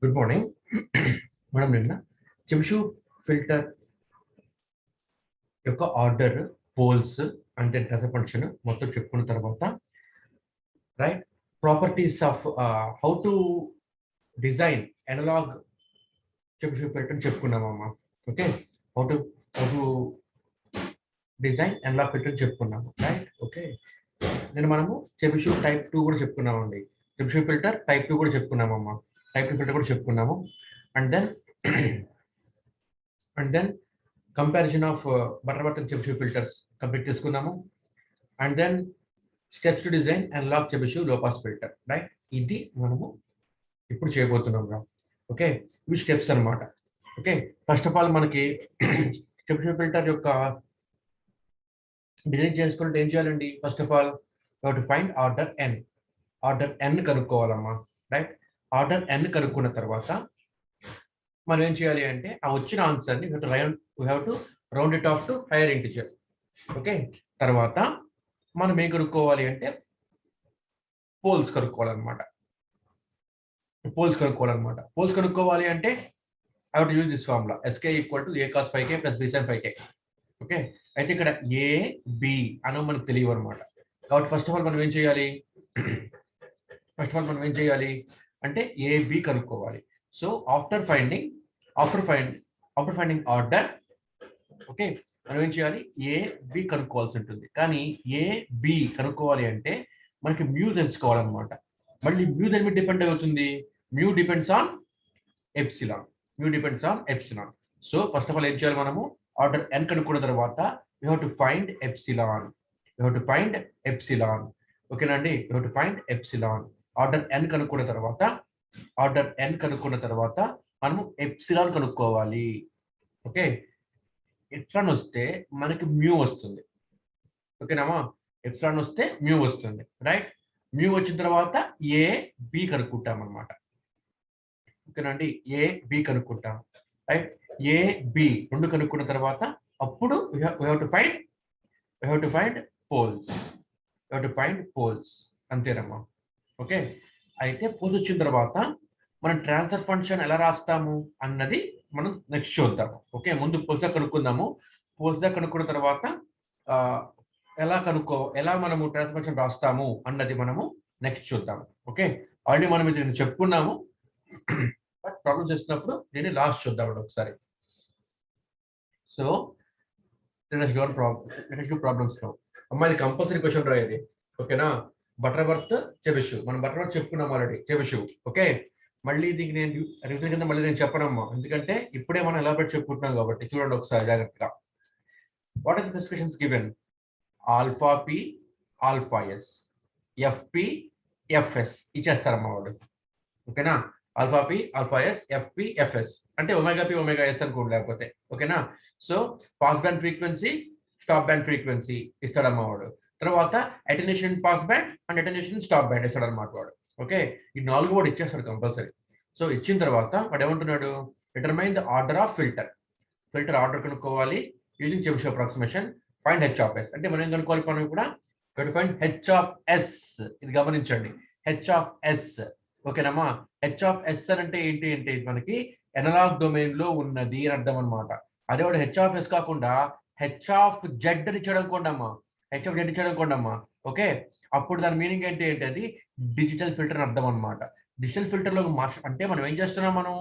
Good morning. మనం నిన్న Chebyshev filter యొక్క ఆర్డర్, పోల్స్ అంటే ట్రాన్స్ఫర్ ఫంక్షన్ మొత్తం చెప్పుకున్న తర్వాత right properties of how to design analog Chebyshev filter చెప్పుకున్నామమ్మా. Okay, how to design analog filter చెప్పుకున్నాము. Right, okay. నేను మనము చెబిషు టైప్ 2 కూడా చెప్పుకున్నామండి. చెబిషు ఫిల్టర్ టైప్ 2 కూడా చెప్పుకున్నామమ్మా. టైప్ 2 ఫిల్టర్ కూడా చెప్పుకున్నాము. And then comparison of Butterworth and Chebyshev filters complete చేసుకున్నాము. And then steps to design analog Chebyshev low pass filter. Right, ఇది మనము ఇప్పుడు చేయబోతున్నాం రా. ఓకే, ఇవి స్టెప్స్ అన్నమాట. ఓకే, ఫస్ట్ ఆఫ్ ఆల్ మనకి చెబిషు ఫిల్టర్ యొక్క డిజైన్ చేసుకుంటే ఏం చేయాలండి? First of all to find order N. Order N కనుక్కోవాలమ్మా. రైట్, ఆర్డర్ ఎన్ కనుక్కున్న తర్వాత మనం ఏం చేయాలి అంటే ఆ వచ్చిన ఆన్సర్ని we have to round it off to higher integer. Okay, తర్వాత మనం ఏం కనుక్కోవాలి అంటే పోల్స్ కనుక్కోవాలన్నమాట. పోల్స్ కనుక్కోవాలి అంటే I have to use this formula s k equal to a cos 5k plus B sine 5k. Okay, అయితే ఇక్కడ ఏ బి అనో మనకు తెలియవు అనమాట. కాబట్టి ఫస్ట్ ఆఫ్ ఆల్ మనం ఏం చేయాలి అంటే ఏ బి కనుక్కోవాలి. So after finding order, okay, మనం ఏం చేయాలి? ఏ బి కనుక్కోవాల్సి ఉంటుంది. కానీ ఏ బి కనుక్కోవాలి అంటే మనకి మ్యూ తెలుసుకోవాలన్నమాట. మళ్ళీ మ్యూ దేని మీద డిపెండ్ అవుతుంది? Mu depends on epsilon. So first of all ఏం చేయాలి? మనము ఆర్డర్ ఎన్ కనుక్కున్న తర్వాత you have to find epsilon. ఓకేనా అండి? You have to find epsilon. Order N కనుక్కున్న తర్వాత మనము ఎప్సిలాన్ కనుక్కోవాలి. ఓకే, ఎప్సిలాన్ వస్తే మనకి మ్యూ వస్తుంది. ఓకేనామా? ఎప్సిలాన్ వస్తే మ్యూ వస్తుంది. రైట్, మ్యూ వచ్చిన తర్వాత ఏ బి కనుక్కుంటాం అనమాట. ఓకేనండి, ఏ బి కనుక్కుంటాం. రైట్, ఏ బి రెండు కనుక్కున్న తర్వాత అప్పుడు we have to find poles. అంతేనమ్మా. ఓకే, అయితే పోల్స్ వచ్చిన తర్వాత మనం ట్రాన్స్ఫర్ ఫంక్షన్ ఎలా రాస్తాము అన్నది మనం నెక్స్ట్ చూద్దాము. ఓకే, ముందు పోల్స్ కనుక్కుందాము. కనుక్కున్న తర్వాత ఎలా మనము ట్రాన్స్ఫర్ ఫంక్షన్ రాస్తాము అన్నది మనము నెక్స్ట్ చూద్దాము. ఓకే, ఆల్రెడీ మనం ఇది చెప్పుకున్నాము, బట్ ప్రాబ్లమ్స్ చేస్తున్నప్పుడు దీన్ని లాస్ట్ చూద్దామండి ఒకసారి. సో ప్రాబ్లమ్స్ అమ్మాయి కంపల్సరీ క్వశ్చన్ రాయేది. ఓకేనా? బటర్వర్త్ చెబిషు మనం బటర్వర్త్ చెప్పుకున్నాం ఆల్రెడీ. చెబిషు ఓకే, మళ్ళీ దీనికి నేను రివిజన్ కింద మళ్ళీ నేను చెప్పనమ్మా, ఎందుకంటే ఇప్పుడే మనం ఎలాబరేట్ చెప్పుకుంటున్నాం కాబట్టి. చూడండి ఒకసారి జాగ్రత్తగా. What are the specifications given? Alpha P, alpha S, FP, FS ఇచ్చేస్తారమ్మా వాడు. ఓకేనా? Alpha P, alpha S, FP, FS అంటే ఒమేగా పి, ఒమేగా ఎస్ అనుకోండి లేకపోతే. ఓకేనా? So pass band frequency, stop band frequency ఇస్తాడమ్మా వాడు. తర్వాత attenuation pass band and attenuation stop band ఇస్తాడు అనమాట వాడు. ఓకే, ఈ 4 వాడు ఇచ్చేస్తాడు కంపల్సరీ. సో ఇచ్చిన తర్వాత వాడు ఏమంటున్నాడు? Determine the order of filter order కనుక్కోవాలి using Chebyshev approximation. Find H of yes అంటే మనం ఏం కనుక్కోవాలి? మనం కూడా ఫైండ్ హెచ్ ఆఫ్ ఎస్. ఇది గమనించండి, హెచ్ ఆఫ్ ఎస్. ఓకేనమ్మా? హెచ్ ఆఫ్ ఎస్ అంటే ఏంటి అంటే మనకి అనలాగ్ డొమైన్ లో ఉన్నది అని అర్థం అనమాట. అదే వాడు హెచ్ ఆఫ్ ఎస్ కాకుండా హెచ్ ఆఫ్ జెడ్ అని ఇచ్చాడు అనుకోండమ్మా. ఓకే, అప్పుడు దాని మీనింగ్ ఏంటి అంటే అది డిజిటల్ ఫిల్టర్ అని అర్థం అనమాట. డిజిటల్ ఫిల్టర్ లో అంటే మనం ఏం చేస్తున్నాం? మనం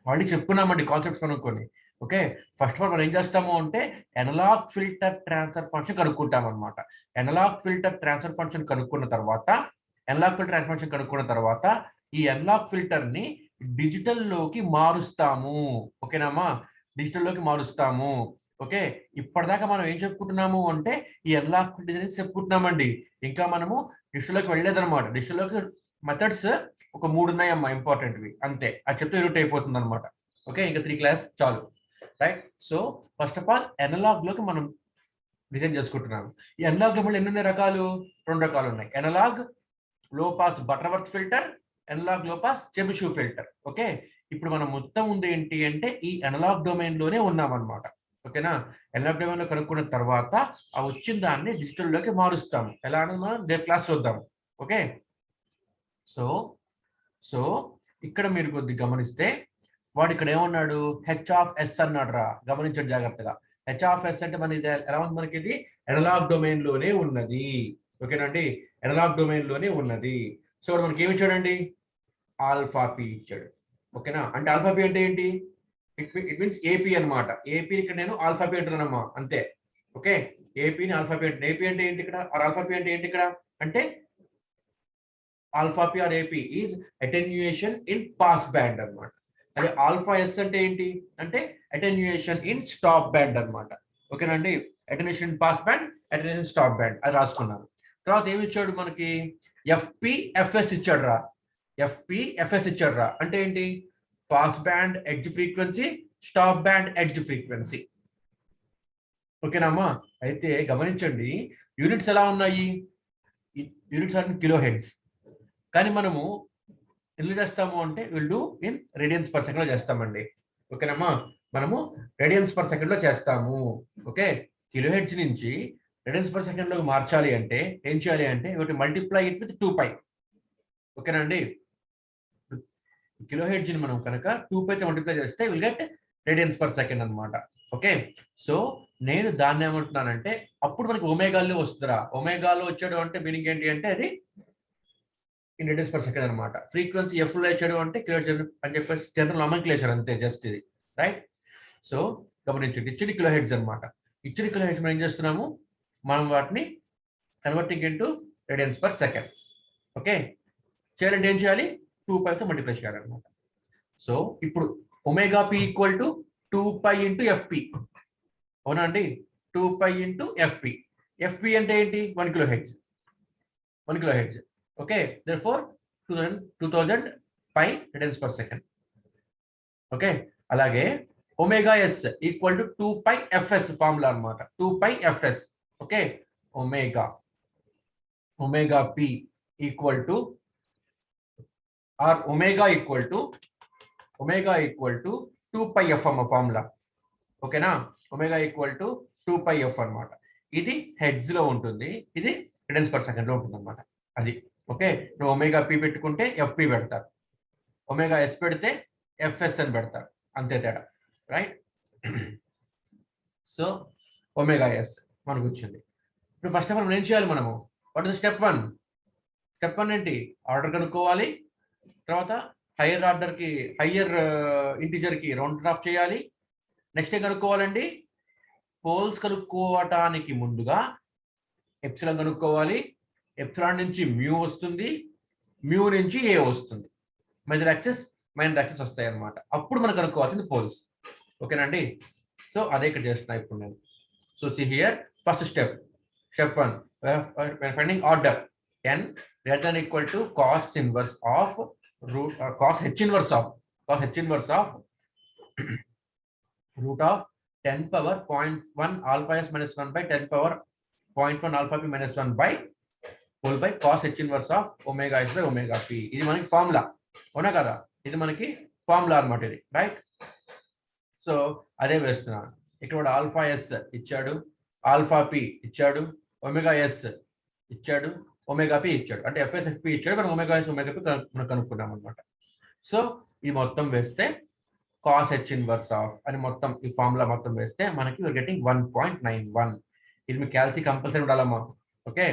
ఆల్రెడీ చెప్పుకున్నామండి కాన్సెప్ట్స్ కనుక్కొని. ఓకే, ఫస్ట్ ఆఫ్ ఆల్ మనం ఏం చేస్తాము అంటే అనలాగ్ ఫిల్టర్ ట్రాన్స్ఫర్ ఫంక్షన్ కనుక్కుంటాం అనమాట. అనలాగ్ ఫిల్టర్ ట్రాన్స్ఫర్ ఫంక్షన్ కనుక్కున్న తర్వాత ఈ అనలాగ్ ఫిల్టర్ ని డిజిటల్ లోకి మారుస్తాము. ఓకేనామా? డిజిటల్లోకి మారుస్తాము. ఓకే, ఇప్పటిదాకా మనం ఏం చెప్పుకుంటున్నాము అంటే ఈ అనలాగ్ ఫిల్టర్ చెప్పుకుంటున్నామండి. ఇంకా మనము డిజిటల్లోకి వెళ్ళలేదన్నమాట. డిజిటల్లోకి మెథడ్స్ ఒక 3 ఉన్నాయమ్మా ఇంపార్టెంట్వి, అంతే. అది చెప్తే యూనిట్ అయిపోతుంది అనమాట. ఓకే, ఇంకా 3 క్లాస్ చాలు. Right, so first of all analog లోకి మనం డిజైన్ చేసుకుంటున్నాము. ఈ అనలాగ్ లో మళ్ళీ ఎన్ని రకాలు? 2 రకాలు ఉన్నాయి. అనలాగ్ లో పాస్ బటర్వర్త్ ఫిల్టర్, అనలాగ్ లో పాస్ చెబిషు ఫిల్టర్. ఓకే, ఇప్పుడు మనం మొత్తం ఉంది ఏంటి అంటే ఈ అనలాగ్ డొమైన్ లోనే ఉన్నామన్నమాట. ఓకేనా? అనలాగ్ డొమైన్ లో కనుక్కున్న తర్వాత ఆ వచ్చిన దాన్ని డిజిటల్ లోకి మారుస్తాము. ఎలా అనేది మనం రేపు క్లాస్ చూద్దాం. ఓకే, సో ఇక్కడ మీరు కొద్దిగా గమనిస్తే వాడు ఇక్కడ ఏమన్నాడు, హెచ్ ఆఫ్ ఎస్ అన్నాడు రా, గమనించండి జాగ్రత్తగా. హెచ్ ఆఫ్ ఎస్ అంటే మన ఇది ఎలా ఉంది, మనకి ఇది ఎనలాగ్ డొమైన్ లోనే ఉన్నది. ఓకేనండి, ఎనలాగ్ డొమైన్ లోనే ఉన్నది. సో మనకి ఏమి ఇచ్చాడండి, ఆల్ఫా పి ఇచ్చాడు. ఓకేనా, అంటే ఆల్ఫా పి అంటే ఏంటి, ఇట్ మీన్స్ ఏపీ అనమాట. ఏపీ ఇక్కడ నేను ఆల్ఫా పి అంటున్నానమ్మా, అంతే. ఓకే, ఏపీని ఆల్ఫా పి అంటే, ఏపీ అంటే ఏంటి ఇక్కడ, ఆల్ఫా పి అంటే ఏంటి ఇక్కడ అంటే alpha P R AP is attenuation in pass band అనమాట. అదే ఆల్ఫా ఎస్ అంటే ఏంటి అంటే అటెన్యుయేషన్ ఇన్ స్టాప్ బ్యాండ్ అనమాట. ఓకేనండి, attenuation in pass band, attenuation stop band అది రాసుకున్నాను. తర్వాత ఏమి ఇచ్చాడు మనకి, ఎఫ్పి ఎఫ్ఎస్ ఇచ్చాడు రా. ఎఫ్పి ఎఫ్ఎస్ ఇచ్చాడు రా అంటే ఏంటి, pass band edge frequency, stop band edge frequency. ఓకేనామా, అయితే గమనించండి యూనిట్స్ ఎలా ఉన్నాయి, units are in kilohertz, కానీ మనము ఎందుకు చేస్తాము అంటే will do in radians per second లో చేస్తామండి. ఓకేనమ్మా, మనము రేడియన్స్ పర్ సెకండ్ లో చేస్తాము. ఓకే, కిలో హెడ్స్ నుంచి రేడియన్స్ పర్ సెకండ్ లోకి మార్చాలి అంటే ఏం చేయాలి అంటే ఒకటి మల్టిప్లై ఇట్ విత్ 2π. ఓకేనండి, కిలో హెడ్స్ ని మనం కనుక 2π తో మల్టిప్లై చేస్తే will get radians per second అనమాట. ఓకే, సో నేను దాన్ని ఏమంటున్నానంటే అప్పుడు మనకి ఒమేగాల్లో వస్తుందిరా. ఒమేగాలో వచ్చాడు అంటే మీనింగ్ ఏంటి అంటే అది ఇన్ రేడియన్స్ పర్ సెకండ్ అనమాట. ఫ్రీక్వెన్సీ ఎఫ్ లో ఇచ్చాడు అంటే కిలో అని చెప్పేసి జనరల్ నామెన్క్లేచర్ అంతే, జస్ట్ ఇది. రైట్, సో గమనించండి ఇచ్చిన కిలో హెడ్స్ అనమాట. ఇచ్చిన కిలో హెడ్స్ మనం ఏం చేస్తున్నాము, మనం వాటిని converting into radians per second. Okay, చేయాలంటే ఏం చేయాలి, 2π తో మల్టిప్లై చేయాలన్నమాట. సో ఇప్పుడు omega P equal to 2π into FP. అవునా అండి, 2π ఇంటూ ఎఫ్పి. ఎఫ్పి అంటే ఏంటి, 1 kilohertz. 1 kilohertz. Okay, therefore 2000 π radians per second. Okay, అలాగే omega S equal to 2π FS formula అనమాట. 2π FS. Okay, omega P equal to or omega equal to 2π F అమ్మ formula. ఓకేనా, omega equal to 2π F అనమాట. ఇది heads లో ఉంటుంది, ఇది radians per second లో ఉంటుంది అనమాట. అది ఓకే, నువ్వు ఒమేగా పి పెట్టుకుంటే ఎఫ్పి పెడతారు, ఒమేగా ఎస్ పెడితే ఎఫ్ఎస్ అని పెడతారు, అంతే తేడా. రైట్, సో ఒమేగా ఎస్ మనకు వచ్చింది. ఇప్పుడు ఫస్ట్ ఆఫ్ ఆల్ మనం ఏం చేయాలి, మనము వాట్ ఇస్ స్టెప్ 1? స్టెప్ 1 ఏంటి, ఆర్డర్ కనుక్కోవాలి. తర్వాత హయ్యర్ ఆర్డర్కి హయ్యర్ ఇంటిజర్కి రౌండ్ ఆఫ్ చేయాలి. నెక్స్ట్ ఏం కనుక్కోవాలండి, పోల్స్ కనుక్కోవటానికి ముందుగా ఎప్సిలాన్ కనుక్కోవాలి. ఎప్సిలాన్ నుంచి మ్యూ వస్తుంది, మ్యూ నుంచి ఏ వస్తుంది, మెజర్ యాక్సెస్ మైనర్ యాక్సెస్ వస్తాయి అనమాట. అప్పుడు మనం కనుక్కోవాల్సింది పోల్స్. ఓకేనండి, సో అదే ఇక్కడ చేస్తున్నా ఇప్పుడు నేను. So see here first step 1 finding order n greater than equal to cos inverse of cos h inverse of root of 10 power 0.1 alpha s minus 1 by 10 power 0.1 alpha p minus 1 by whole by cos h inverse of omega s by omega p. ఇది మనకి formula, అవునా కదా, ఇది మనకి formula అన్నమాట ఇది. Right, so అదే వేస్తున్నాను. ఇక్కడ ఆల్ఫా ఎస్ ఇచ్చాడు, ఆల్ఫా పి ఇచ్చాడు, ఒమేగా ఎస్ ఇచ్చాడు, ఒమేగా పి ఇచ్చాడు, అంటే ఎఫ్ఎస్ ఎఫ్పి ఇచ్చాడు, మనం ఒమేగా ఎస్ ఒమేగా పి మనం కనుక్కున్నాం అనమాట. సో ఈ మొత్తం వేస్తే కాస్ హెచ్ ఇన్వర్స్ ఆఫ్ అని మొత్తం ఈ ఫార్ములా మొత్తం వేస్తే మనకి గెటింగ్ 1.91. ఇది మీ క్యాల్సీ కంపల్సరీ ఉండాలమ్మా. ఓకే,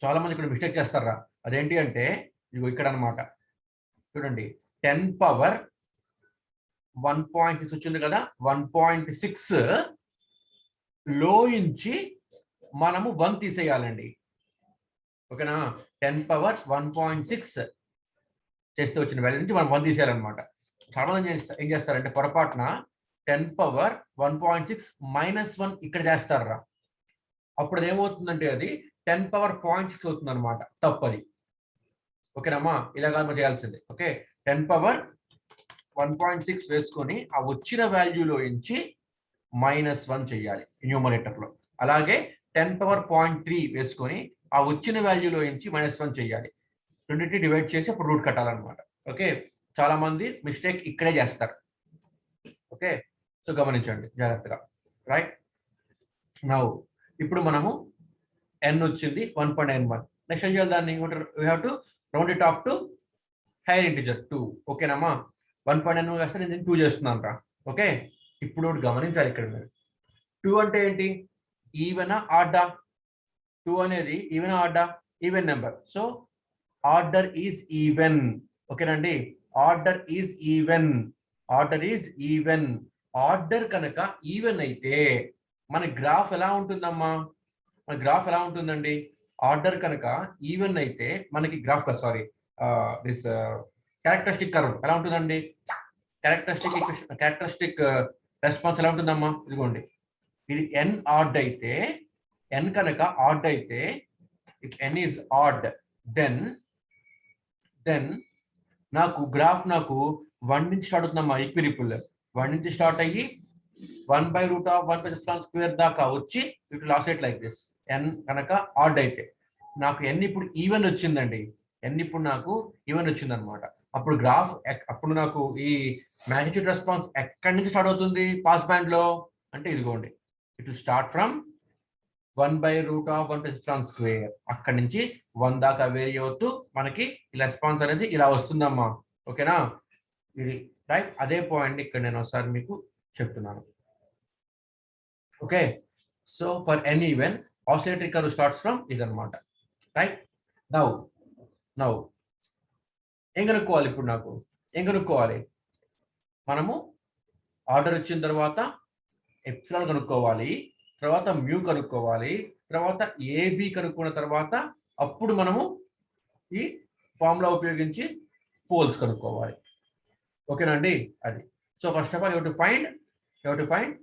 చాలా మంది ఇక్కడ మిస్టేక్ చేస్తారా, అదేంటి అంటే ఇదిగో ఇక్కడ అనమాట. చూడండి 10 పవర్ 1.6 వచ్చింది కదా, 1.6 లో నుంచి మనము 1 తీసేయాలండి. ఓకేనా, 10 పవర్ 1.6 చేస్తే వచ్చిన వాల్యూ నుంచి మనం 1 తీసేయాలన్నమాట. చాలా మంది ఏం చేస్తారంటే పొరపాటున 10 పవర్ 1.6 మైనస్ 1 ఇక్కడ చేస్తారా, అప్పుడు ఏమవుతుందంటే అది 10 పవర్ 0.6 అవుతుంది అనమాట. తప్పది. ఓకేనమ్మా, ఇలా కాదు చేయాల్సింది. ఓకే, 10 పవర్ 1.6 వేసుకొని ఆ వచ్చిన వాల్యూలో నుంచి -1 చేయాలి న్యూమరేటర్ లో. అలాగే 10 పవర్ 0.3 వేసుకొని ఆ వచ్చిన వాల్యూలో నుంచి -1 చేయాలి. రెండింటిని డివైడ్ చేసి అప్పుడు రూట్ కట్టాలన్నమాట. ఓకే, చాలా మంది మిస్టేక్ ఇక్కడే చేస్తారు. ఓకే, సో గమనించండి జాగ్రత్తగా. రైట్, నౌ ఇప్పుడు మనము n వచ్చింది 1.91. నెక్స్ట్ ఏం చేయాలి, దాన్ని we have to round it off to higher integer 2. ఓకేనమ్మా 1.9 కాస్తే నేను 2 చేస్తున్నాను రా. ఓకే ఇప్పుడు ఒకటి గమనించాలి ఇక్కడ మీరు. 2 అంటే ఏంటి? ఈవెనా ఆర్డా? 2 అనేది ఈవెనా ఆర్డా? Even number. So order is even. ఓకేనండి order is even. Order is even. Order కనుక ఈవెన్ అయితే మన గ్రాఫ్ ఎలా ఉంటుందమ్మా? మన గ్రాఫ్ ఎలా ఉంటుందండి? ఆర్డర్ కనుక ఈవెన్ అయితే మనకి graph sorry this characteristic curve ఎలా ఉంటుందండి? క్యారెక్టరిస్టిక్ రెస్పాన్స్ ఎలా ఉంటుందమ్మా? ఇదిగోండి ఇది ఎన్ ఆర్డ్ అయితే, ఎన్ కనుక ఆర్డ్ అయితే, ఇఫ్ ఎన్ ఈజ్ ఆర్డ్ దెన్ నాకు గ్రాఫ్ నాకు 1 నుంచి స్టార్ట్ అవుతుందమ్మా. ఈక్విరిపుల్ 1 నుంచి స్టార్ట్ అయ్యి 1/√1 దాకా వచ్చి it will oscillate like this. ఎన్ కనుక ఆర్డ్ అయితే నాకు ఎన్ ఇప్పుడు ఈవెన్ వచ్చిందండి. ఎన్ ఇప్పుడు నాకు ఈవెన్ వచ్చింది అనమాట. అప్పుడు గ్రాఫ్ అప్పుడు నాకు ఈ మ్యాగ్నిట్యూడ్ రెస్పాన్స్ ఎక్కడి నుంచి స్టార్ట్ అవుతుంది పాస్ బ్యాండ్ లో అంటే ఇదిగోండి ఇట్ విల్ స్టార్ట్ ఫ్రమ్ 1/√1 అక్కడి నుంచి 1 దాకా వేరీ అవుతూ మనకి రెస్పాన్స్ అనేది ఇలా వస్తుందమ్మా. ఓకేనా ఇది రైట్. అదే పాయింట్ ఇక్కడ నేను ఒకసారి మీకు చెప్తున్నాను. Okay so for n even oscillatory curve starts from ఇదన్నమాట. రైట్ నౌ ఏం కనుక్కోవాలి ఇప్పుడు? నాకు ఏం కనుక్కోవాలి? మనము ఆర్డర్ వచ్చిన తర్వాత ఎప్సిలాన్ కనుక్కోవాలి, తర్వాత మ్యూ కనుక్కోవాలి, తర్వాత ఏబి కనుక్కున్న తర్వాత అప్పుడు మనము ఈ ఫార్ములా ఉపయోగించి పోల్స్ కనుక్కోవాలి. ఓకేనండి అది. So first of all you to find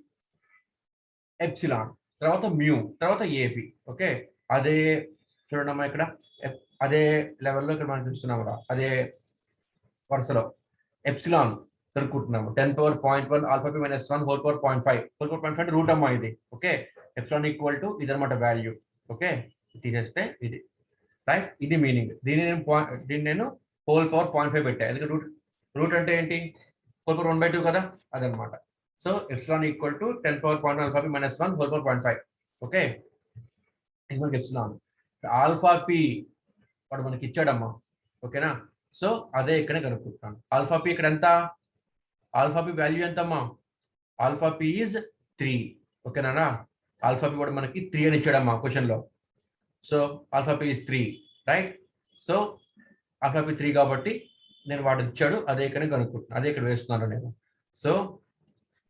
epsilon, తర్వాత మ్యూ, తర్వాత ఏబి. ఓకే అదే చూడమ్మా ఇక్కడ అదే లెవెల్లో ఇక్కడ మనం చూస్తున్నాం కదా, అదే వరుసలో ఎప్సిలాన్ కనుక్కుంటున్నాము. 10^0.1 alpha P minus 1 whole power 0.5. Whole power 0.5 root అమ్మా ఇది. ఓకే ఎప్సిలాన్ ఈక్వల్ టు ఇది అనమాట వాల్యూ. ఓకే తీసేస్తే ఇది రైట్. ఇది మీనింగ్. దీన్ని నేను హోల్ పవర్ 0.5 పెట్టా. ఎందుకంటే రూట్ అంటే ఏంటి? హోల్ పవర్ 1/2 కదా అదనమాట. So epsilon equal to 10^0.1 alpha P minus 1 whole power 0.5. Okay ఇది మనకి ఎప్సిలాన్. ఆల్ఫా పి వాడు మనకి ఇచ్చాడమ్మా. ఓకేనా సో అదే ఇక్కడ కనుక్కుంటున్నాను. ఆల్ఫా పి ఇక్కడ ఎంత? ఆల్ఫా పి వాల్యూ ఎంతమ్మా? Alpha P is 3. ఓకేనా ఆల్ఫా పి వాడు మనకి 3 అని ఇచ్చాడమ్మా క్వశ్చన్ లో. So alpha P is 3 right. So alpha P 3 కాబట్టి నేను వాడు ఇచ్చాడు అదే ఇక్కడ కనుక్కుంటున్నాను, అదే ఇక్కడ వేస్తున్నాను నేను. So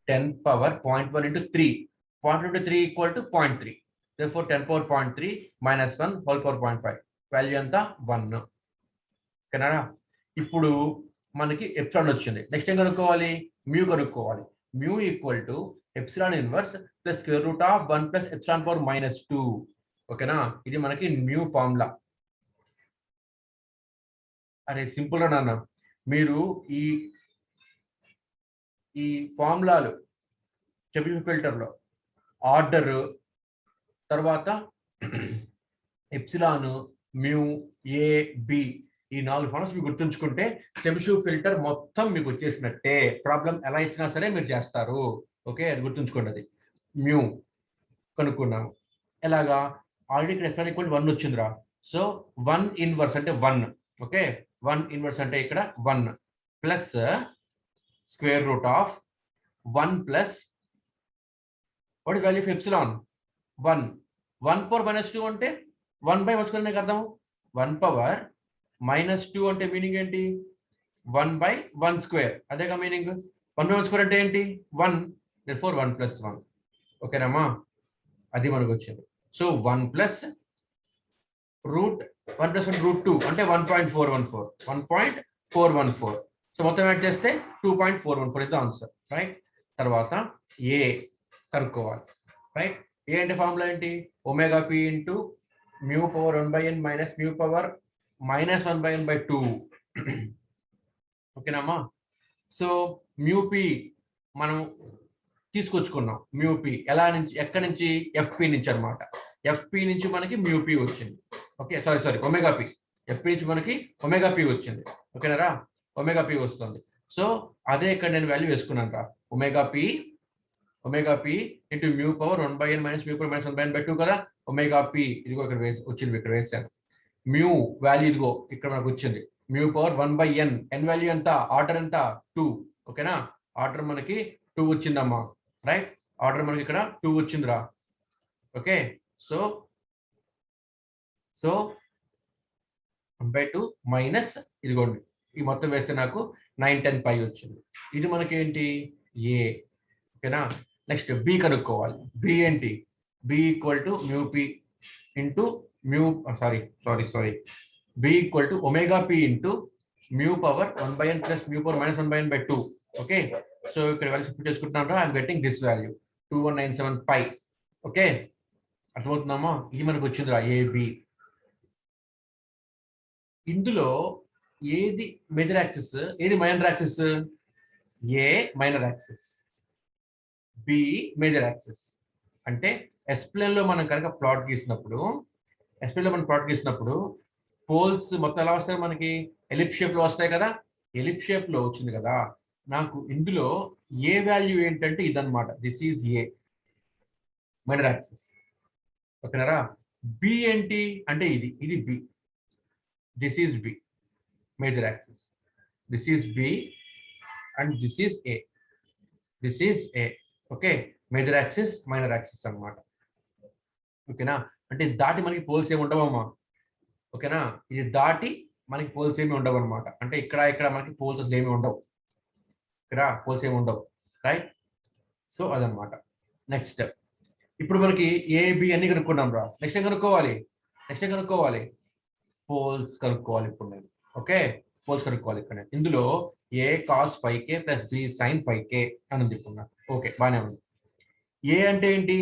10^0.1 into 3. 0.1 into 3 equal to 0.3. Therefore 10^0.3 minus 1 whole power 0.5. Value ఎంత? 1. ఓకేనా ఇప్పుడు మనకి ఎప్సిలాన్ వచ్చింది. నెక్స్ట్ ఏం కనుక్కోవాలి? మ్యూ కనుక్కోవాలి. Mu equal to epsilon inverse plus square root of 1 plus epsilon power -2. ఓకేనా ఇది మనకి మ్యూ ఫార్ములా. అరే సింపుల్ గా నాన్న, మీరు ఈ ఫార్ములాలు చెబిషెవ్ ఫిల్టర్ లో ఆర్డర్, తర్వాత ఎప్సిలాన్, మ్యూ, ఏ, బి ఈ 4 ఫార్ములాస్ మీకు గుర్తుంచుకుంటే చెబిషెవ్ ఫిల్టర్ మొత్తం మీకు వచ్చేసినట్టే. ప్రాబ్లం ఎలా ఇచ్చినా సరే మీరు చేస్తారు. ఓకే అది గుర్తుంచుకోండి. అది మ్యూ కనుక్కున్నాము. ఎలాగా? ఆల్రెడీ ఇక్కడ ఎప్సిలాన్ ఈక్వల్ 1 వచ్చిందిరా. సో 1 ఇన్వర్స్ అంటే 1. ఓకే 1 ఇన్వర్స్ అంటే ఇక్కడ 1 plus square root of 1 plus what is value of epsilon? 1. 1 power -2 అంటే 1/1² నీకు అర్థం. 1 పవర్ -2 అంటే మీనింగ్ ఏంటి? 1/1². అదేగా మీనింగ్. 1/1² అంటే ఏంటి? 1. therefore 1 + 1. ఓకేనమ్మా అది మనకు వచ్చింది. సో 1 ప్లస్ రూట్ 1 + 1 √2 అంటే 1.414. సో మొత్తం యాడ్ చేస్తే 2.414 ఇస్ ద ఆన్సర్ రైట్. తర్వాత ఏ కనుక్కోవాలి రైట్. ఏ అంటే ఫార్ములా ఏంటి? Omega P into mu power 1/n minus mu power -1/n/2. ఓకేనమ్మా సో మ్యూ పి మనం తీసుకొచ్చుకున్నాం. మ్యూ పి ఎలా నుంచి? ఎక్కడి నుంచి? ఎఫ్పి నుంచి అనమాట. ఎఫ్పి నుంచి మనకి మ్యూ పి వచ్చింది. Okay sorry omega P. FP నుంచి మనకి ఒమేగా పి వచ్చింది. ఓకేనారా ఒమేగా పి వస్తుంది. సో అదే ఇక్కడ నేను వాల్యూ వేసుకున్నాను రా. Omega P into mu power 1/n minus mu power -1/n/2 కదా. ఒమేగా పి ఇదిగో ఇక్కడ వచ్చింది, ఇక్కడ వేసాను. మ్యూ వాల్యూ ఇదిగో ఇక్కడ మనకు వచ్చింది mu power 1/n. n value ఎంత, ఆర్డర్ ఎంత 2. ఓకేనా, ఆర్డర్ మనకి 2 వచ్చిందమ్మా. రైట్, ఆర్డర్ మనకి ఇక్కడ 2 వచ్చిందిరా. ఓకే, సో 1/2 మైనస్ ఇదిగోండి ఈ మొత్తం వేస్తే నాకు 9 10 పై వచ్చింది. ఇది మనకి ఏంటి ఏ. ఓకేనా, నెక్స్ట్ బి కనుక్కోవాలి. బి ఏంటి, B equal to mu P into mu sorry B equal to omega P into mu power 1/n plus mu power minus 1/n/2. Okay, so ఇక్కడ వాల్యూ షిఫ్ట్ చేసుకుంటున్నాను. I'm getting this value 2197 pi. Okay, అర్థమవుతుందమ్మా, ఇది మనకు వచ్చిందిరా AB. ఇందులో ఏది major axis, ఏది minor axis? A minor axis, B major axis. అంటే ఎస్ప్లేన్ లో మనం కనుక ప్లాట్ గీసినప్పుడు, పోల్స్ మొత్తం ఎలా వస్తాయి మనకి, ఎలిప్ షేప్ లో వస్తాయి కదా. ఎలిప్ షేప్ లో వచ్చింది కదా, నాకు ఇందులో ఏ వాల్యూ ఏంటంటే ఇదన్నమాట. This is A minor axis. ఓకేనారా. బి ఏంటి అంటే ఇది B. This is B major axis. This is B and this is A. This is A. Okay, major axis minor axis అన్నమాట. ఓకేనా, అంటే దాటి మనకి పోల్స్ ఏమి ఉండవమ్మా. ఓకేనా, ఇది దాటి మనకి పోల్స్ ఏమి ఉండవు అనమాట. అంటే ఇక్కడ మనకి పోల్స్ ఏమి ఉండవు, ఇక్కడ పోల్స్ ఏమి ఉండవు. రైట్, సో అదనమాట. నెక్స్ట్ ఇప్పుడు మనకి ఏబి అన్ని కనుక్కున్నాం రా. నెక్స్ట్ ఏం కనుక్కోవాలి, పోల్స్ కనుక్కోవాలి ఇప్పుడు నేను. ఓకే, పోల్స్ కనుక్కోవాలి ఇక్కడ. ఇందులో A cos 5k plus B sine 5k అని ఉంది ఇప్పుడు నాకు. ఓకే, బాగానే ఉంది. ఏ అంటే ఏంటి,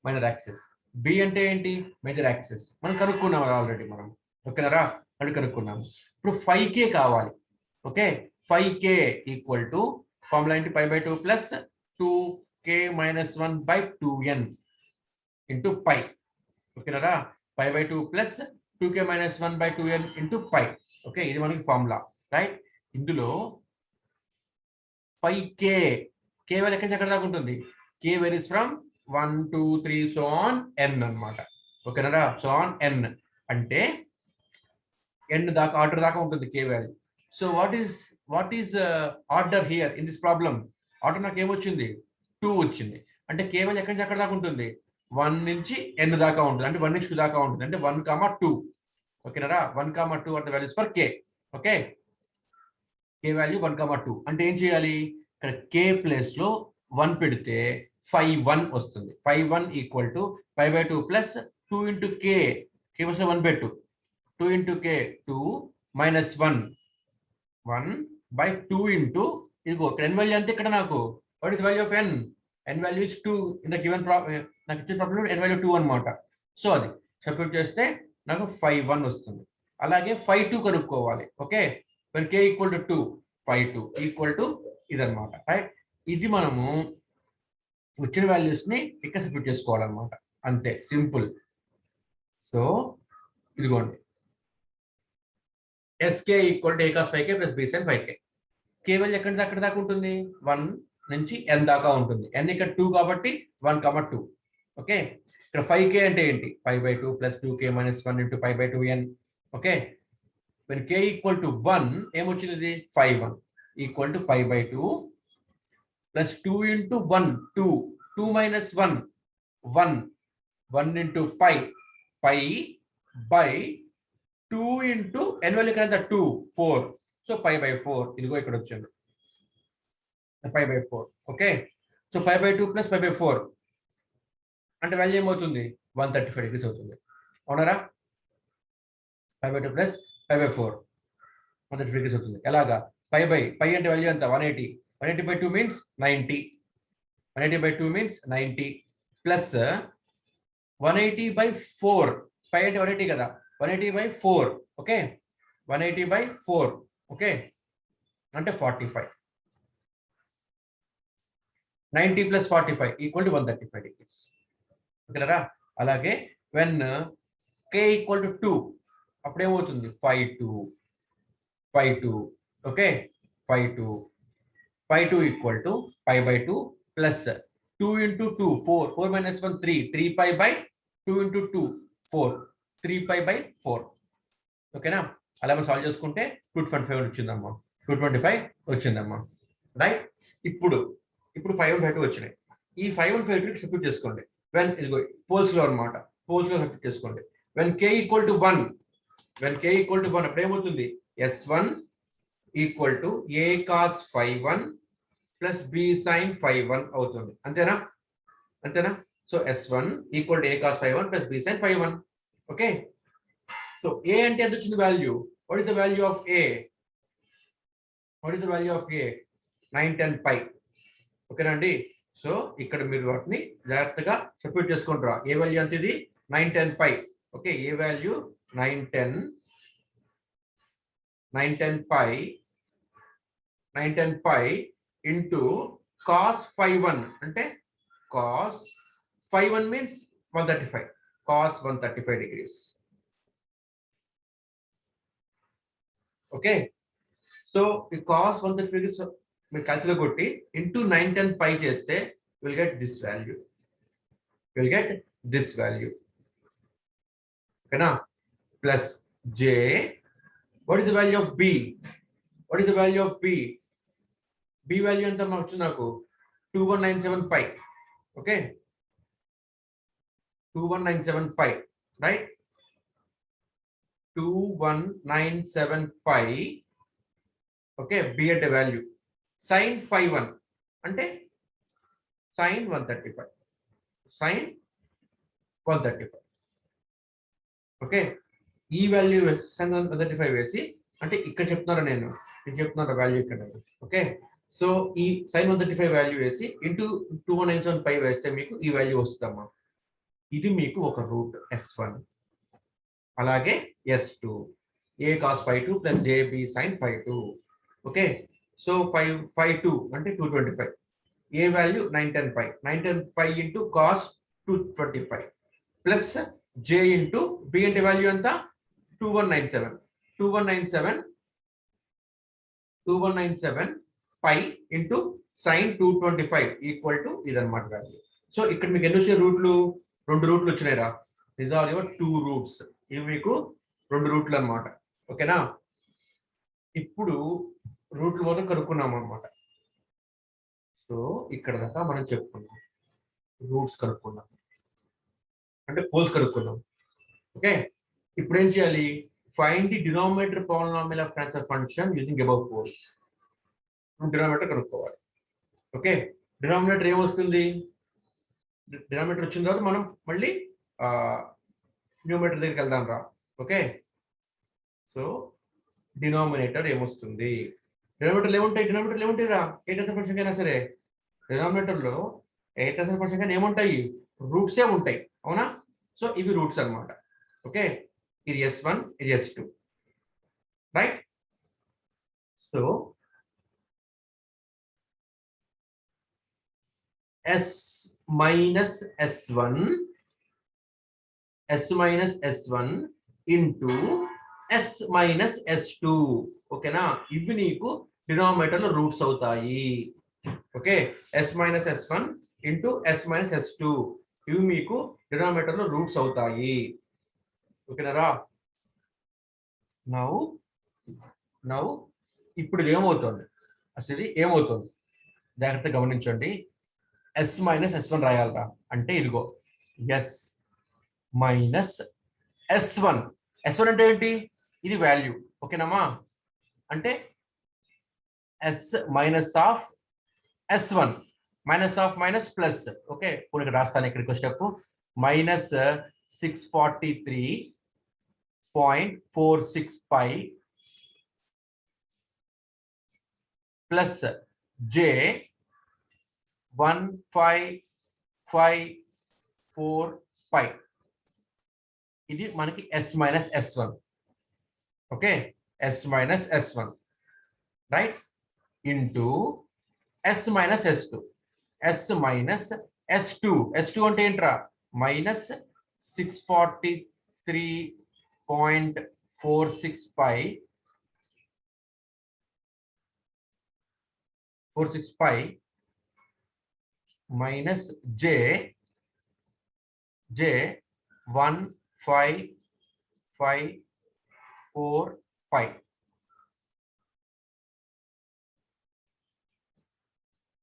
మైనర్ యాక్సిస్. బి అంటే ఏంటి, మేజర్ యాక్సిస్. మనం కనుక్కున్నాం ఆల్రెడీ మనం. ఓకేనారా, అది కనుక్కున్నాము. ఇప్పుడు 5k కావాలి. Okay, 5k equal to formula ఏంటి, π/2 plus 2k minus 1/2n into pi. ఓకేనారా, π/2 plus 2k minus 1/2n into pi. Okay, ఇది మనకి ఫార్ములా. రైట్, ఇందులో 5k వాల్యూ ఎక్కడి నుంచి ఎక్కడ దాకా ఉంటుంది, k varies from 1 2 3 so on n అన్నమాట. ఓకేనారా, సో ఆన్ n అంటే n దాకా, ఆర్డర్ దాకా ఉంటుంది k value. So what is order here in this problem? Order నాకు ఏమొచ్చింది, 2 వచ్చింది. అంటే k వాల్యూ ఎక్కడి నుంచి ఎక్కడ దాకా ఉంటుంది, 1 నుంచి n దాకా ఉంటుంది. అంటే 1 నుంచి 2 దాకా ఉంటుంది. అంటే 1, 2. ఓకేనారా, 1, 2 are the values for k. Okay, k value 1, 2. అంటే ఏం చేయాలి, ఇక్కడ k ప్లేస్ లో 1 పెడితే 5 1 వస్తుంది. 5 1 equal to π/2 plus 2 into k. k plus 1 పెట్టు, 2 ఇంటూ k 2 మైనస్ 1/2 ఇంటూ ఇదిగో ఇక్కడ n వాల్యూ అంతే. ఇక్కడ నాకు what is value of n? n value is 2 in the given నాకు ఇచ్చిన ప్రాబ్లం n వాల్యూ 2 అన్నమాట. సో అది సబ్స్టిట్యూట్ చేస్తే నాకు 5 1 వస్తుంది. అలాగే 5 2 కనుక్కోవాలి. Okay, when k equal to 2, 5 2 equal to ఇదన్నమాట. రైట్, ఇది మనము వచ్చిన వాల్యూస్ ని ఇక్కడ సబ్స్టిట్యూట్ చేసుకోవాలన్నమాట. అంతే, సింపుల్. సో ఇదిగోండి, SK equal to a cos 5k plus b sin 5k. k value ఎక్కడి అక్కడ దాకా ఉంటుంది, 1 నుంచి n దాకా ఉంటుంది. n ఇక్కడ 2 కాబట్టి 1, 2. ఓకే, ఇక్కడ 5k అంటే ఏంటి, π/2 plus 2k minus 1 into π/2n. Okay, when k equal to 1 ఏమొచ్చింది, 5 1 equal to π/2 plus 2 into 1 2 minus 1 into pi by 2 into n value ఇక్కడ 2 4. సో π/4 ఇదిగో ఇక్కడ వచ్చింది π/4. ఓకే, సో π/2 ప్లస్ π/4 అంటే వాల్యూ ఏమవుతుంది, 135 degrees అవుతుంది. అవునరా, π/2 ప్లస్ π/4 135 degrees అవుతుంది. ఎలాగా, పై అంటే వాల్యూ ఎంత, 180. 180/2 మీన్స్ 90. 180/2 means 90 plus 180/4. పై అంటే 180 కదా, 180/4. ఓకే, 180/4. ఓకే, అంటే 45. 90 ప్లస్ 45 ఈక్వల్ టు 135 degrees. ఓకేనా, అలాగే వెన్ k ఈక్వల్ టు 2 అప్పుడు ఏమవుతుంది, 5 2. Okay, 5 2 equal to π/2 plus 2 into 2 4 minus 1 3 3π/2 into 2 4 3π/4. ఓకేనా? అలా మనం సాల్వ్ చేసుకుంటే 225 వచ్చిందమ్మా. 225 వచ్చిందమ్మా. రైట్? ఇప్పుడు 5 1 5 2 వచ్చినాయి. ఈ 5 1 5 2 సబ్స్టిట్యూట్ చేసుకోండి. వెన్ ఇదిగో పోల్స్లో అన్నమాట. పోల్స్లో సబ్స్టిట్యూట్ చేసుకోండి. వెన్ k ఈక్వల్ టు 1 అప్పుడు ఏమవుతుంది? S1 equal to a cos phi 1 plus b sin phi 1 అవుతుంది. అంతేనా? So S1 equal to a cos phi 1 plus b sin phi 1. Okay? So a అంటే ఎంత వచ్చింది value? What is the value of a? 9 10 pi. ఓకేనా అండి? So ఇక్కడ మీరు వాటిని జాగ్రత్తగా సబ్స్టిట్యూట్ చేసుకుంటారా. ఏ వాల్యూ అంత ఇది 9 10 pi. Okay, A value 9 10 pi into cos phi 1 అంటే cos phi 1 means 135. cos 135 degrees. Okay, so ఈ cos 135 degrees మీరు కలిసిలో కొట్టి ఇంటూ 9 10 pi చేస్తే విల్ గెట్ దిస్ వాల్యూ. ఓకేనా? Plus j. What is the value of b? b value ఎంత వచ్చింది నాకు? 2197 pi. Okay, 2197 pi, right? 2197 pi. Okay, b అంటే వాల్యూ. sin phi 1 అంటే sin 135. ఓకే, ఈ వాల్యూ sin 135 వేసి అంటే ఇక్కడ చెప్తున్నారా నేను వాల్యూ ఇక్కడ. ఓకే, సో ఈ sin 135 వాల్యూ వేసి ఇంటూ 2197 pi వేస్తే మీకు ఈ వాల్యూ వస్తుందమ్మా. ఇది మీకు ఒక రూట్ S1. అలాగే S2 a cos phi 2 plus jb sin phi 2. Okay, so phi 2 అంటే 225. A value 9 10 pi into cos 225 plus j into b అంటే వాల్యూ ఎంత? 2197 pi into sin 225 equal to ఇదన్నమాట వాల్యూ. సో ఇక్కడ మీకు ఎన్ని వచ్చాయి రూట్లు? 2 రూట్లు వచ్చినాయిరా. These are your 2 roots. ఇవి మీకు 2 రూట్లు అన్నమాట. ఓకేనా? ఇప్పుడు రూట్లు మొత్తం కనుక్కున్నాం అన్నమాట. సో ఇక్కడ దాకా మనం చెప్పుకున్నాం, రూట్స్ కనుక్కున్నాం అంటే పోల్స్ కనుక్కున్నాం. ఓకే, ఇప్పుడు ఏం చేయాలి? Find the denominator polynomial of transfer function using above poles. Denominator కనుక్కోవాలి. ఓకే, డినామినేటర్ ఏమొస్తుంది? డినామినేటర్ వచ్చిన తర్వాత మనం మళ్ళీ న్యూమరేటర్ దగ్గరికి వెళ్దాం రా. ఓకే, సో డినామినేటర్ ఏమొస్తుంది? డినామినేటర్లు ఏముంటాయి రా? ఏ ట్రాన్స్ఫర్ ఫంక్షన్ అయినా సరే డినామినేటర్లో ఏ ట్రాన్స్ఫర్ ఫంక్షన్ అయినా ఏముంటాయి? రూట్సే ఉంటాయి. అవునా? సో ఇవి రూట్స్ అన్నమాట. ఓకే, ఇది S1, ఇది S2, right? So S minus S1 into S minus S2. ఓకేనా? ఇవి నీకు డినామినేటర్ లో రూట్స్ అవుతాయి. Okay, S minus S1 into S minus S2 ఇవి మీకు డినామినేటర్ లో రూట్స్ అవుతాయి. ఓకేనా? నౌ ఇప్పుడు ఇది ఏమవుతుంది? అసలు ఇది ఏమవుతుంది జాగ్రత్తగా గమనించండి. S minus S1 రాయాలరా. అంటే ఇదిగో S minus S1 అంటే ఏంటి? ఇది వాల్యూ. ఓకేనమ్మా? అంటే S minus of S1 minus plus. Okay, ఇప్పుడు ఇక్కడ రాస్తాను. ఇక్కడికి వచ్చేటప్పు minus 643.46 pi plus J 1554 pi. ఇది మనకి S minus S1. Okay, S minus S1, right? Into S minus S2. S minus S2 అంటే ఏంట్రా? Minus 643.46 pi minus J 1554 4 5.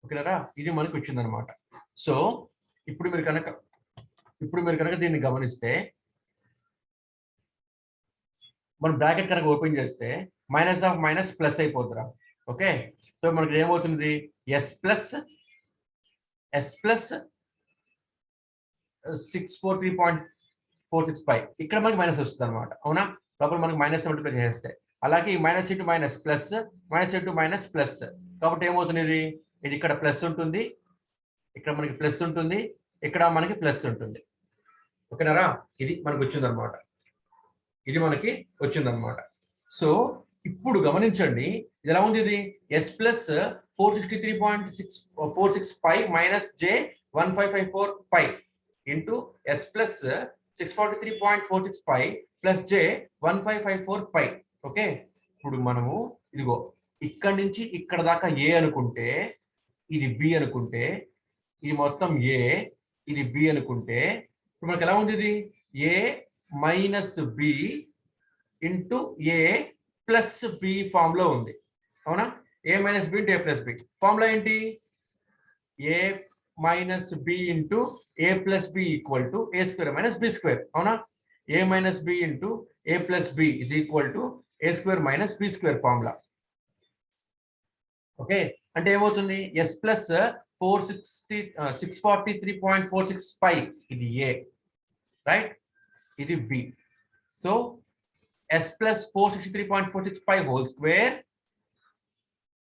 ఓకేనా, ఇది మనకు వచ్చింది అనమాట. సో ఇప్పుడు మీరు కనుక దీన్ని గమనిస్తే, మనం బ్రాకెట్ కనుక ఓపెన్ చేస్తే మైనస్ ఆఫ్ మైనస్ ప్లస్ అయిపోతుందిరా. ఓకే, సో మనకి ఏమవుతుంది, ఎస్ ప్లస్ 643.46 ఇక్కడ మనకి మైనస్ వస్తుంది అనమాట. అవునా, లోపల మనకి మైనస్ మల్టిప్లై చేస్తే, అలాగే minus into minus plus, minus into minus plus, కాబట్టి ఏమవుతుంది, ఇది ఇక్కడ ప్లస్ ఉంటుంది, ఇక్కడ మనకి ప్లస్ ఉంటుంది, ఇక్కడ మనకి ప్లస్ ఉంటుంది. ఓకేనారా, ఇది మనకి వచ్చిందనమాట, ఇది మనకి వచ్చిందనమాట. సో ఇప్పుడు గమనించండి, ఇది ఎలా ఉంది, ఇది ఎస్ ప్లస్ 463.646 మైనస్ జే 1554 ఇంటూ ఎస్ ప్లస్ 643.46 ప్లస్ జే 1554. ఓకే, ఇప్పుడు మనము ఇదిగో ఇక్కడి నుంచి ఇక్కడ దాకా ఏ అనుకుంటే, ఇది బి అనుకుంటే, ఇది మొత్తం ఏ, ఇది బి అనుకుంటే, ఇప్పుడు మనకి ఎలా ఉంది, ఇది A minus B into A plus B form లో ఉంది. అవునా, A minus B into A plus B formula ఏంటి, A minus B into A plus B equal to A square minus B square. అవునా, A minus B into A plus B is equal to A square minus B square formula. Okay, అంటే ఏమవుతుంది, S plus 643.46 ఇది A, right, ఇది B. So S plus 463.46 whole square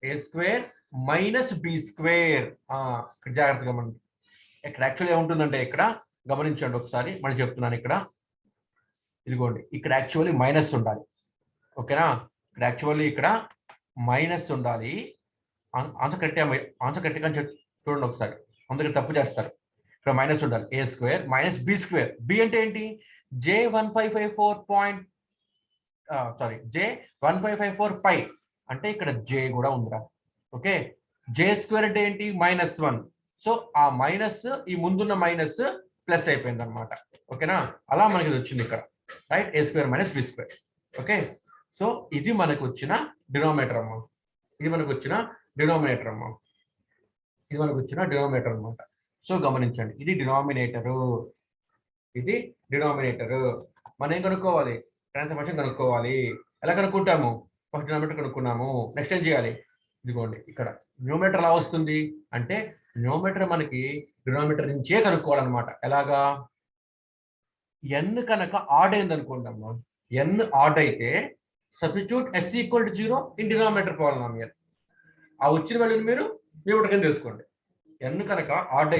ఏ square minus B square. జాగ్రత్తగా మనం ఇక్కడ actually ఏముంటుందంటే, ఇక్కడ గమనించండి ఒకసారి, మళ్ళీ చెప్తున్నాను, ఇక్కడ ఇదిగోండి, ఇక్కడ యాక్చువల్లీ మైనస్ ఉండాలి. ఓకేనా, ఇక్కడ యాక్చువల్లీ ఇక్కడ మైనస్ ఉండాలి. ఆన్సర్ కరెక్ట్ అని చూడండి ఒకసారి, అందరికి తప్పు చేస్తారు. ఇక్కడ మైనస్ ఉండాలి, A square minus B square. B అంటే ఏంటి, జే 1554 అంటే ఇక్కడ జే కూడా ఉందిరా. ఓకే, జే స్క్వేర్ అంటే ఏంటి, -1. సో ఆ మైనస్, ఈ ముందున్న మైనస్ ప్లస్ అయిపోయింది అనమాట. ఓకేనా, అలా మనకి వచ్చింది ఇక్కడ, right, A square minus B square. Okay, so ఇది మనకు వచ్చిన డినామినేటర్ అమ్మా, ఇది మనకు వచ్చిన డినామినేటర్ అమ్మా, ఇది మనకు వచ్చిన డినామినేటర్ అనమాట. సో గమనించండి, ఇది డినామినేటరు, ఇది డినామినేటరు. మనం ఏం కనుక్కోవాలి, ట్రాన్స్ఫర్మేషన్ కనుక్కోవాలి. ఎలా కనుక్కుంటాము, ఫస్ట్ డినామినేటర్ కనుక్కున్నాము, నెక్స్ట్ ఏం చేయాలి, ఇదిగోండి ఇక్కడ న్యూమరేటర్ ఎలా వస్తుంది అంటే, న్యూమరేటర్ మనకి డినామినేటర్ నుంచే కనుక్కోవాలన్నమాట. ఎలాగా, ఎన్ కనుక ఆడ్ అయింది అనుకుంటాము, ఎన్ ఆడ్ అయితే substitute yes equal to 0 in denominator polynomial. ఆ వచ్చిన వాల్యూని మీరు న్యూమరేటర్ కింద తీసుకోండి. ఎన్ కనుక ఆడ్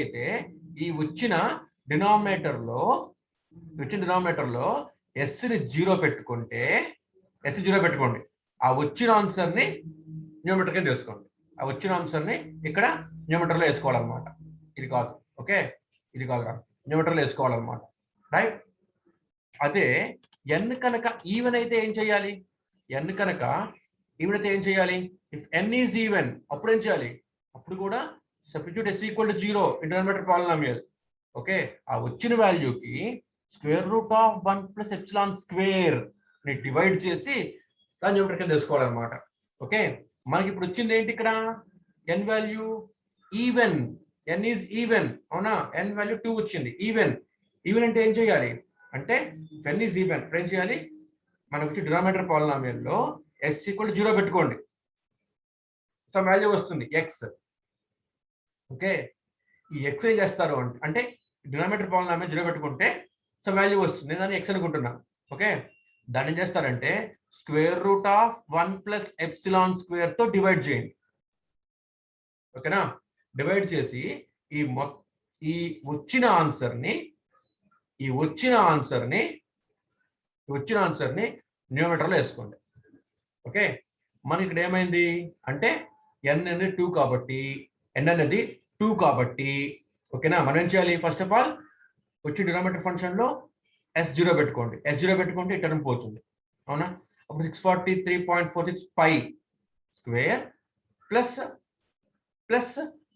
అయితే ఈ వచ్చిన డినామినేటర్లో ఎస్ని 0 పెట్టుకోండి. ఆ వచ్చిన ఆన్సర్ని న్యూమరేటర్ కింద తీసుకోండి. ఆ వచ్చిన ఆన్సర్ని ఇక్కడ న్యూమరేటర్లో వేసుకోవాలన్నమాట. ఇది కాదు, ఓకే, ఇది కాదురా, న్యూమరేటర్లో వేసుకోవాలన్నమాట, రైట్. అదే ఎన్ కనుక ఈవెన్ అయితే ఏం చేయాలి, ఇఫ్ ఎన్ ఈజ్ ఈవెన్ అప్పుడు ఏం చేయాలి, అప్పుడు కూడా substitute yes equal to 0 in denominator polynomial. Okay, ఆ వచ్చిన వాల్యూకి square root of 1 plus epsilon square ని డివైడ్ చేసి దాని న్యూమరేటర్ కింద తీసుకోవాలన్నమాట. ఓకే, మనకి ఇప్పుడు వచ్చింది ఏంటి, ఇక్కడ N value even, N is even. అవునా, ఎన్ వాల్యూ 2 వచ్చింది, ఈవెన్ అంటే ఏం చేయాలి అంటే, ఎన్ ఈజ్ ఈవెన్ ఏం చేయాలి, మనకు వచ్చి డినామినేటర్ పాలినామియల్లో ఎస్ ఈక్వల్ టు 0 పెట్టుకోండి, సో వాల్యూ వస్తుంది ఎక్స్. ఓకే, ఈ ఎక్స్ ఏం చేస్తారు అంటే డినామినేటర్ పాలినామియల్ 0 పెట్టుకుంటే సో వాల్యూ వస్తుంది, నేను దాన్ని ఎక్స్ అనుకుంటున్నాను. ఓకే, దాన్ని ఏం చేస్తారంటే square root of 1 plus epsilon square తో డివైడ్ చేయండి. ఓకేనా, డివైడ్ చేసి ఈ వచ్చిన ఆన్సర్ని న్యూమరేటర్లో వేసుకోండి. ఓకే, మనకి ఇక్కడ ఏమైంది అంటే ఎన్ అనేది 2 కాబట్టి, ఓకేనా, మనం ఏం చేయాలి, ఫస్ట్ ఆఫ్ ఆల్ వచ్చి డినామినేటర్ ఫంక్షన్ లో S0 పెట్టుకోండి. ఈ టర్మ్ పోతుంది. అవునా, అప్పుడు 643.46 స్క్వేర్ ప్లస్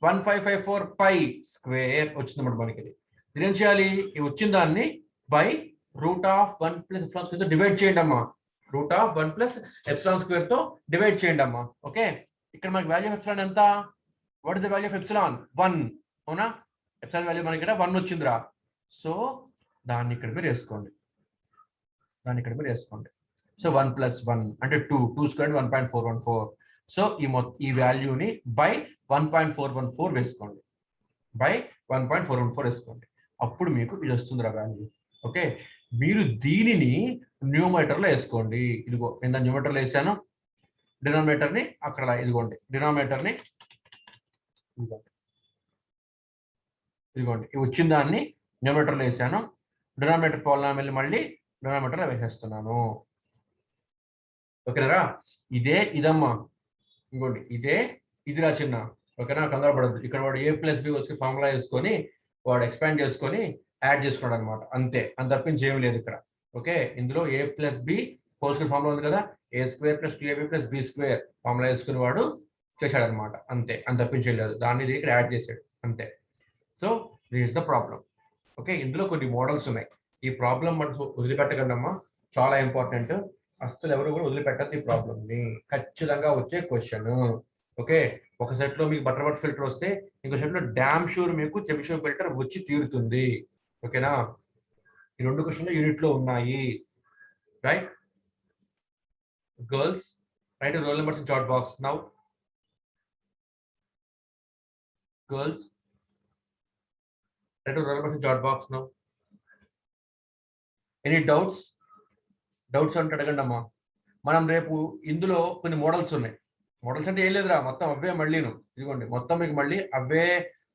1554 స్క్వేర్ వచ్చిందన్నమాట మనకి. దీని ఏం చేయాలి? ఈ వచ్చిన దాన్ని by root of 1 plus epsilon square తో డివైడ్ చేయండి అమ్మా. Route of 1 plus epsilon square తో డివైడ్ చేయండి అమ్మా. ఓకే, ఇక్కడ మనకి వాల్యూ ఆఫ్ ఎప్సిలాన్ ఎంత? What is the value of epsilon? 1. అవునా? ఎప్సిలాన్ వాల్యూ మనకి ఇక్కడ 1 వచ్చిందిరా. సో దాన్ని ఇక్కడ మీరు వేసుకోండి. సో 1 ప్లస్ 1 అంటే 2 స్క్వేర్ 1.414. సో ఈ వాల్యూని బై 1.414 వేసుకోండి. బై 1.414 వేసుకోండి. అప్పుడు మీకు ఇది వస్తుంది రా వాల్యూ. ఓకే, మీరు దీనిని న్యూమరేటర్లో వేసుకోండి. ఇదిగో నేను న్యూమరేటర్లో వేసాను. డినామినేటర్ని అక్కడ ఇదిగోండి. డినామినేటర్ని ఇదిగోండి, వచ్చిన దాన్ని న్యూమరేటర్లో వేసాను. డినామినేటర్ పాలినామియల్ మళ్ళీ డినామినేటర్లో వేసేస్తున్నాను. ఓకేనా? ఇదమ్మా, ఇంకోండి ఇదిరా చిన్న. ఓకేనా? కంగారు పడద్దు. ఇక్కడ వాడు a ప్లస్ బి వచ్చి ఫార్ములా వేసుకొని వాడు ఎక్స్పాండ్ చేసుకొని యాడ్ చేసుకున్నాడు అనమాట. అంతే, అంత తప్పించి ఏమి లేదు ఇక్కడ. ఓకే, ఇందులో a plus b whole square formula ఉంది కదా, a square plus 2ab plus b square formula వేసుకుని వాడు చేశాడు అనమాట. అంతే, అంత తప్పించి లేదు. దాన్ని ఇక్కడ యాడ్ చేశాడు అంతే. So this is the problem. Okay, ఇందులో కొన్ని మోడల్స్ ఉన్నాయి. ఈ ప్రాబ్లం మనకు వదిలిపెట్టగలమ్మా, చాలా ఇంపార్టెంట్. అస్సలు ఎవరు కూడా వదిలిపెట్టద్దు ఈ ప్రాబ్లమ్ ని. ఖచ్చితంగా వచ్చే క్వశ్చన్. ఓకే, ఒక సెట్ లో మీకు బటర్వర్త్ ఫిల్టర్ వస్తే ఇంకో సెట్ లో డామ్ షూర్ మీకు చెబిషెవ్ ఫిల్టర్ వచ్చి తీరుతుంది. ఓకేనా? ఈ 2 క్వశ్చన్లు యూనిట్ లో ఉన్నాయి. Right girls, write roll numbers in chat box now. Girls, write roll numbers in chat box now. Any doubts అంటే అడగండి అమ్మా. మనం రేపు ఇందులో కొన్ని మోడల్స్ ఉన్నాయి. మోడల్స్ అంటే ఏం లేదురా, మొత్తం అవే మళ్ళీను. ఇదిగోండి, మొత్తం మీకు మళ్ళీ అవే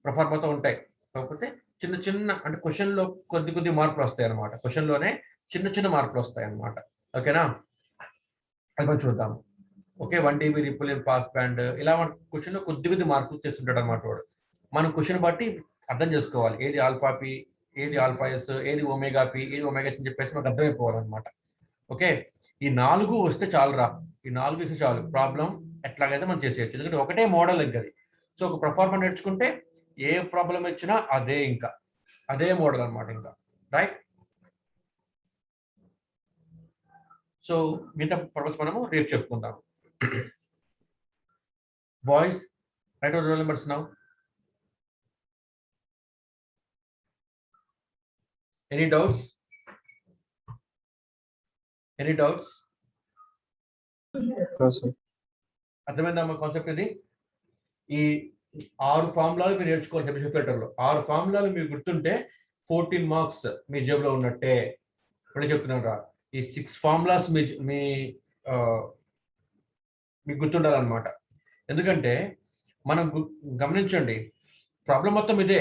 ప్రొఫార్మాతో ఉంటాయి. కాకపోతే చిన్న అంటే క్వశ్చన్లో కొద్ది మార్పులు వస్తాయి అనమాట. క్వశ్చన్లోనే చిన్న మార్పులు వస్తాయి అనమాట. ఓకేనా? అది మనం చూద్దాము. Okay, 1 dB ripple in pass band, ఇలా మన క్వశ్చన్లో కొద్ది మార్పులు చేస్తుంటాడు అనమాట వాడు. మనం క్వశ్చన్ బట్టి అర్థం చేసుకోవాలి. ఏది ఆల్ఫా పి, ఏది ఆల్ఫా ఎస్, ఏది ఒమేగా పి, ఏది ఒమేగా ఎస్ అని చెప్పేసి మనకు అర్థమైపోవాలన్నమాట. ఓకే, ఈ 4 వస్తే చాలు రా. ఈ 4 ఇస్తే చాలు, ప్రాబ్లం ఎట్లాగైతే మనం చేసేయచ్చు. ఎందుకంటే ఒకటే మోడల్ ఇంకా అది. సో ఒక ప్రొఫార్మా నేర్చుకుంటే ఏ ప్రాబ్లం వచ్చినా అదే మోడల్ అనమాట ఇంకా. రైట్? సో మిగతా ప్రాబ్లమ్స్ మనము రేపు చెప్పుకుందాం. Boys, right roll numbers now. Any doubts? అర్థమైందమ్మా కాన్సెప్ట్? ఇది ఈ 6 ఫార్ములాలు మీరు నేర్చుకోవాలి చెబిషెవ్ ఫిల్టర్ లో. 6 ఫార్ములాలు మీకు గుర్తుంటే 14 మార్క్స్ మీ జేబులో ఉన్నట్టే. ఇప్పుడే చెప్తున్నాను రా, ఈ 6 ఫార్ములాస్ మీకు గుర్తుండాలన్నమాట. ఎందుకంటే మనం గమనించండి, ప్రాబ్లం మొత్తం ఇదే,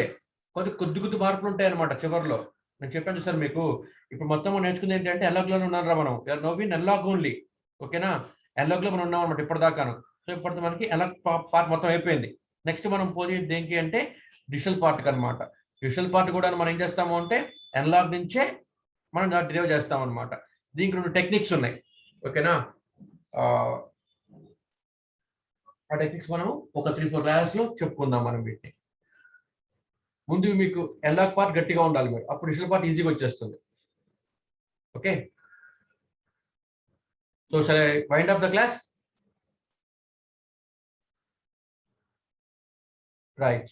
కొద్ది మార్పులు ఉంటాయి అనమాట చివరిలో. నేను చెప్పాను సార్ మీకు. ఇప్పుడు మొత్తం నేర్చుకుంది ఏంటంటే ఎన్లాగ్ లోనే ఉన్నాను రా మనం. No in analog only. ఓకేనా? ఎన్లాగ్ లో మనం ఉన్నాం అనమాట ఇప్పటిదాకాను. సో ఇప్పుడు మనకి ఎన్లాగ్ పార్ట్ మొత్తం అయిపోయింది. నెక్స్ట్ మనం పోయేది దేనికి అంటే డిజిటల్ పార్ట్ అనమాట. డిజిటల్ పార్ట్ కూడా మనం ఏం చేస్తాము అంటే ఎన్లాగ్ నుంచే మనం డిరైవ్ చేస్తాం అనమాట. దీనికి 2 టెక్నిక్స్ ఉన్నాయి. ఓకేనా? ఆ టెక్నిక్స్ మనం ఒక 3-4 క్లాసెస్ లో చెప్పుకుందాం మనం వీటిని. ముందు మీకు ఎన్లాగ్ పార్ట్ గట్టిగా ఉండాలి మీరు, అప్పుడు డిజిటల్ పార్ట్ ఈజీగా వచ్చేస్తుంది. Okay, so shall I wind up the class? Right.